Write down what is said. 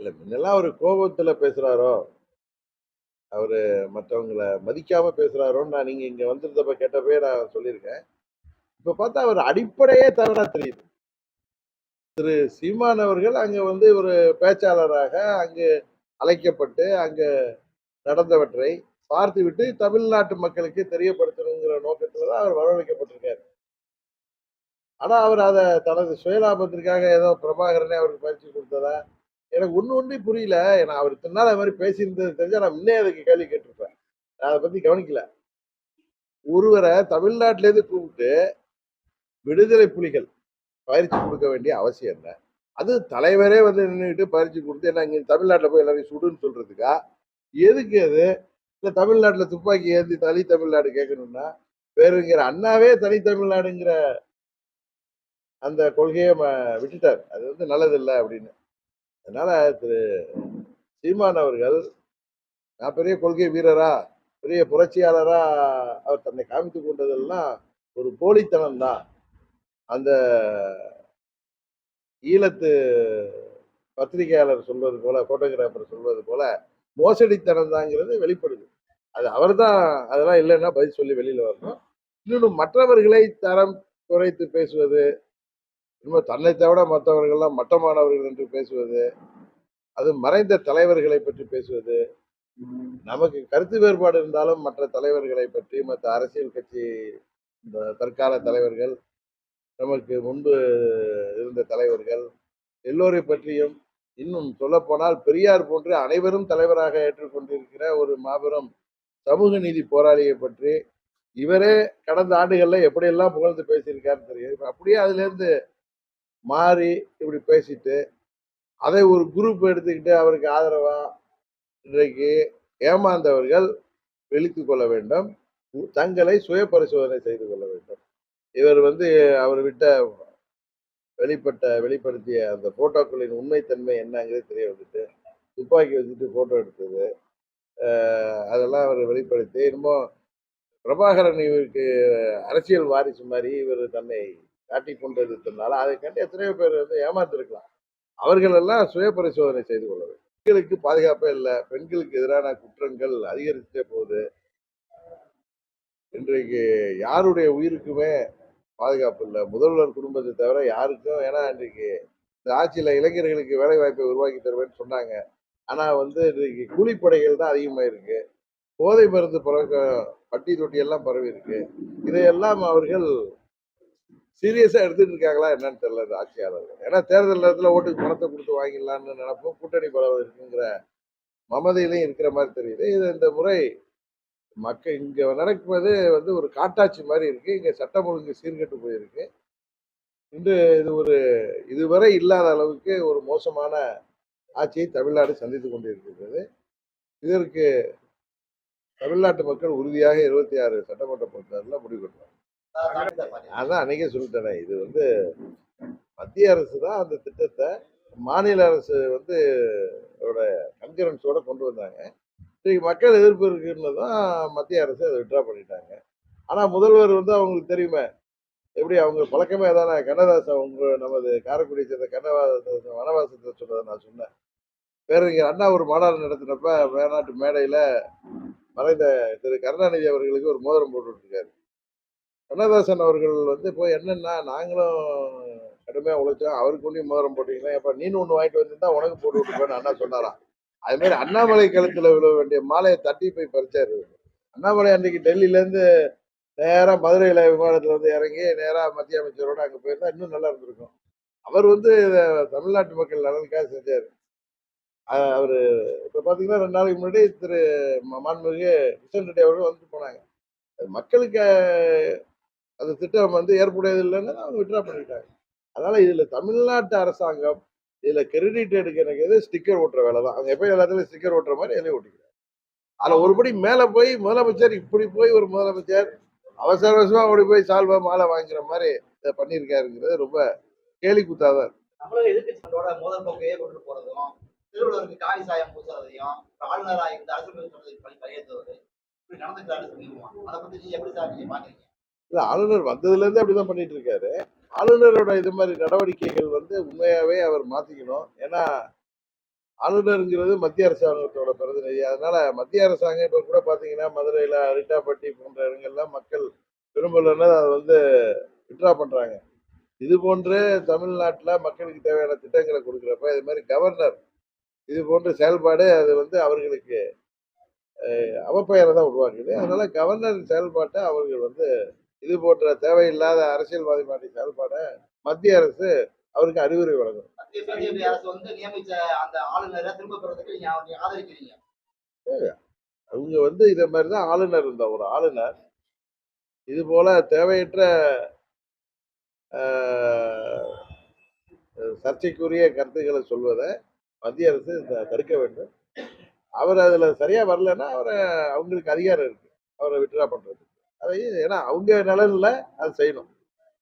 இல்ல முன்னெல்லாம் அவரு கோபத்துல பேசுறாரோ, அவரு மற்றவங்கள மதிக்காம பேசுறாரோன்னு நான் நீங்க இங்க வந்திருந்தப்ப கேட்டப்பயே நான் சொல்லியிருக்கேன். இப்ப பார்த்தா அவர் அடிப்படையே தவறா தெரியுது. திரு சீமான் அவர்கள் அங்க வந்து ஒரு பேச்சாளராக அங்கு அழைக்கப்பட்டு, அங்க நடந்தவற்றை பார்த்துவிட்டு தமிழ்நாட்டு மக்களுக்கு தெரியப்படுத்தணுங்கிற நோக்கத்துல தான் அவர் வரவழைக்கப்பட்டிருக்காரு. ஆனா அவர் அத தனது சுயலாபத்திற்காக ஏதோ பிரபாகரனே அவருக்கு பயிற்சி குடுத்ததா, எனக்கு ஒண்ணு ஒண்ணும் புரியல. ஏன்னா அவர் இத்தன நாள் அது மாரி பேசியிருந்தது தெரிஞ்சா நான் முன்னயே அதுக்கு கேள்வி கேட்டிருப்பேன். நான் அத பத்தி கவனிக்கல. ஒருவர தமிழ்நாட்டிலேருந்து கூப்பிட்டு விடுதலை புலிகள் பயிற்சி குடுக்க வேண்டிய அவசியம் என்ன? அது தலைவரே வந்து நின்னுகிட்டு பயிற்சி குடுத்து, ஏன்னா இங்க தமிழ்நாட்டுல போய் எல்லாரையும் சுடுன்னு சொல்றதுக்கா? எதுக்கு அது? இல்ல தமிழ்நாட்டுல துப்பாக்கி ஏந்தி தனி தமிழ்நாடு கேட்கணும்னா, பேரறிஞர் அண்ணாவே தனி தமிழ்நாடுங்கிற அந்த கொள்கைய விட்டுட்டார். அது வந்து நல்லதில்ல அப்படின்னு. அதனால திரு சீமான் அவர்கள், நான் பெரிய கொள்கை வீரரா, பெரிய புரட்சியாளரா அவர் தன்னை காமித்துக் கொண்டதெல்லாம் ஒரு போலித்தனம் தான். அந்த ஈழத்து பத்திரிகையாளர் சொல்வது போல, போட்டோகிராபர் சொல்வது போல, மோசடித்தனம் தாங்கிறது வெளிப்படுது. அது அவர்தான் அதெல்லாம் இல்லன்னா பதில் சொல்லி வெளியில வரணும். இன்னொன்னு மற்றவர்களை தரம் குறைத்து பேசுவது, இன்னும் தன்னை தவிர மற்றவர்கள்லாம் மட்டமானவர்கள் என்று பேசுவது, அது மறைந்த தலைவர்களை பற்றி பேசுவது, நமக்கு கருத்து வேறுபாடு இருந்தாலும் மற்ற தலைவர்களை பற்றி, மற்ற அரசியல் கட்சி இந்த தற்கால தலைவர்கள், நமக்கு முன்பு இருந்த தலைவர்கள் எல்லோரை பற்றியும், இன்னும் சொல்லப்போனால் பெரியார் போன்று அனைவரும் தலைவராக ஏற்றுக்கொண்டிருக்கிற ஒரு மாபெரும் சமூக நீதி போராளியை பற்றி இவரே கடந்த ஆண்டுகள்ல எப்படியெல்லாம் புகழ்ந்து பேசியிருக்காருன்னு தெரியும். இப்ப அப்படியே அதிலிருந்து மாறி இப்படி பேசிட்டு, அதை ஒரு குரூப் எடுத்துக்கிட்டு அவருக்கு ஆதரவா இன்றைக்கு ஏமாந்தவர்கள் விழித்துக் கொள்ள வேண்டும். தங்களை சுய பரிசோதனை செய்து கொள்ள வேண்டும். இவர் வந்து அவர் விட்ட வெளிப்படுத்திய அந்த போட்டோக்களின் உண்மைத்தன்மை என்னங்கிறது தெரிய வந்துட்டு, துப்பாக்கி வச்சுட்டு போட்டோ எடுத்தது, அதெல்லாம் அவர் வெளிப்படுத்தி, என்னமோ பிரபாகரன் இவருக்கு அரசியல் வாரிசு மாரி இவர் தன்னை காட்டிக் கொண்டிருந்ததுனால, அதை கண்டு எத்தனையோ பேர் வந்து ஏமாந்திருக்கலாம். அவர்கள் எல்லாம் சுய பரிசோதனை செய்து கொள்ள வேண்டும். பெண்களுக்கு பாதுகாப்பே இல்ல. பெண்களுக்கு எதிரான குற்றங்கள் அதிகரிச்சுட்டே போகுது. இன்றைக்கு யாருடைய உயிருக்குமே பாதுகாப்பு இல்ல. முதல்வர் குடும்பத்தை தவிர யாருக்கும், ஏன்னா இன்றைக்கு இந்த ஆட்சியில இளைஞர்களுக்கு வேலை வாய்ப்பை உருவாக்கி தருவேன்னு சொன்னாங்க. ஆனா வந்து இன்றைக்கு கூலிப்படைகள் தான் அதிகமா இருக்கு. போதை மருந்து பழக்கம் பட்டி தொட்டி எல்லாம் பரவி இருக்கு. இதையெல்லாம் அவர்கள் சீரியஸா எடுத்துட்டு இருக்காங்களா என்னன்னு தெரியல இந்த ஆட்சியாளர்கள். ஏன்னா தேர்தல் நேரத்துல ஓட்டுக்கு பணத்தை கொடுத்து வாங்கிடலாம்னு நினைப்போம். கூட்டணி பலம் இருக்குங்கிற மமதையிலையும் இருக்கிற மாதிரி தெரியுது. இது இந்த முறை இங்க நடப்பது வந்து ஒரு காட்டாட்சி மாதிரி இருக்கு. இங்க சட்டம் ஒழுங்கு சீர்கெட்டு போயிருக்கு. இன்று இது ஒரு இதுவரை இல்லாத அளவுக்கு ஒரு மோசமான ஆட்சியை தமிழ்நாடு சந்தித்துக் கொண்டிருக்கிறது. இதற்கு தமிழ்நாட்டு மக்கள் உறுதியாக 26 சட்டமன்ற பொறுத்தவரையில முடிவு கட்டுவாங்க. அதான் அன்னைக்கே சொல்லிட்டேனே. இது வந்து மத்திய அரசு தான் அந்த திட்டத்த மாநில அரசு வந்து அதோட கன்கரன்ஸோட கொண்டு வந்தாங்க. இன்னைக்கு மக்கள் எதிர்ப்பு இருக்குன்னு தான் மத்திய அரசு அதை வித்ட்ரா பண்ணிட்டாங்க. ஆனா முதல்வர் வந்து அவங்களுக்கு தெரியுமே, எப்படி அவங்க பழக்கமே அதானே. கண்ணதாசன் நமது காரைக்குடியை சேர்ந்த கண்ணதாசன் வனவாசத்தை சொன்னதை நான் சொன்னேன். பேரறிஞர் அண்ணா ஒரு மாநாடு நடத்தினப்ப மேனாட்டு மேடையில மறைந்த திரு கருணாநிதி அவர்களுக்கு ஒரு மோதிரம் போட்டு விட்டுருக்காரு. கண்ணதாசன் அவர்கள் வந்து போய் என்னன்னா, நாங்களும் கடுமையா உழைச்சோம். அவருக்கு ஒண்டி மோதிரம் போட்டீங்கன்னா, எப்ப நீனு ஒண்ணு வாங்கிட்டு வந்திருந்தா உனக்கு போட்டு விட்டுருப்பேன்னு அண்ணா சொன்னாராம். அது மாதிரி அண்ணாமலை கழுத்துல விழ வேண்டிய மாலையை தட்டி போய் பறிச்சாரு. அண்ணாமலை அன்னைக்கு டெல்லியில இருந்து நேரா மதுரையில விமானத்துல வந்து இறங்கி நேரா மத்திய அமைச்சரோட அங்க போயிருந்தா இன்னும் நல்லா இருந்திருக்கும். அவர் வந்து தமிழ்நாட்டு மக்கள் நலனுக்காக செஞ்சாரு. அவரு இப்ப பாத்தீங்கன்னா 2 நாளைக்கு முன்னாடி திரு மாண்புமிகு கிஷன் ரெட்டி அவர்கள் வந்துட்டு போனாங்க. அது மக்களுக்கு அந்த திட்டம் வந்து ஏற்புடையது இல்லைன்னு அவங்க வித்ட்ரா பண்ணிட்டாங்க. அதனால இதுல தமிழ்நாட்டு அரசாங்கம் இதுல கிரெடிட் எடுக்க நினைக்கிறது ஸ்டிக்கர் ஒட்டுற வேலை தான். அவங்க எப்பயும் எல்லாத்துலயும் ஸ்டிக்கர் ஒட்டுற மாதிரி எதையும் ஒட்டிக்கிறாங்க. அதுல ஒருபடி மேல போய் முதலமைச்சர் இப்படி போய் ஒரு முதலமைச்சர் அவசர அவசரமா ஓடி போய் சால்வா மாலை வாங்கிற மாதிரி இதை பண்ணியிருக்காருங்கிறது ரொம்ப கேலி குத்தாதான். தமிழக எதிர்கட்சிகளோட மோதல் போக்கையே கொண்டு போறதும், திருவள்ளுவருக்கு காவி சாயம் பூசுறதையும், ஆளுநரா இருந்து அரசியல் பணி கையெழுத்துவது இப்படி நடந்துக்கிறாருன்னு சொல்லிடுவோம். அதை பத்தி நீங்க எப்படி சார் நீங்க பாக்குறீங்க? இல்ல ஆளுநர் வந்ததுல இருந்து அப்படிதான் பண்ணிட்டு இருக்காரு. ஆளுநரோட இது மாதிரி நடவடிக்கைகள் வந்து உண்மையாவே அவர் மாத்திக்கணும். ஏன்னா ஆளுநருங்கிறது மத்திய அரசாங்கத்தோட பிரதிநிதி. அதனால மத்திய அரசாங்கம் இப்ப கூட பாத்தீங்கன்னா, மதுரையில அரிட்டாப்பட்டி போன்ற இடங்கள்லாம் மக்கள் விரும்பலன்னா அத வந்து வித்ட்ரா பண்றாங்க. இது போன்று தமிழ்நாட்டுல மக்களுக்கு தேவையான திட்டங்கள குடுக்குறப்ப, இது மாரி கவர்னர் இது போன்ற செயல்பாடு அது வந்து அவர்களுக்கு அவப்பெயர தான் உருவாக்குது. அதனால கவர்னர் செயல்பாட்ட அவர்கள் வந்து இது போன்ற தேவையில்லாத அரசியல்வாதி மாரி செயல்பாட மத்திய அரசு அவருக்கு அறிவுரை வழங்கும். மத்திய பிஜேபி அரசு வந்து நியமிச்ச அந்த ஆளுநரை திரும்ப பெறதுக்கு நீங்க ஆதரிக்கிறீங்க. அவங்க வந்து இத மாரி தான் ஆளுநர் இருந்தா ஒரு ஆளுநர் இது போல தேவையற்ற அ சர்ச்சைக்குரிய கருத்துக்கள சொல்வத மத்திய அரசு தடுக்க வேண்டும். அவர் அதுல சரியா வரலன்னா, அவங்களுக்கு அதிகாரம் இருக்கு. அவர வித்ட்ரா பண்றதுக்கு. அதை ஏன்னா அவங்க நலன்ல அத செய்யணும்.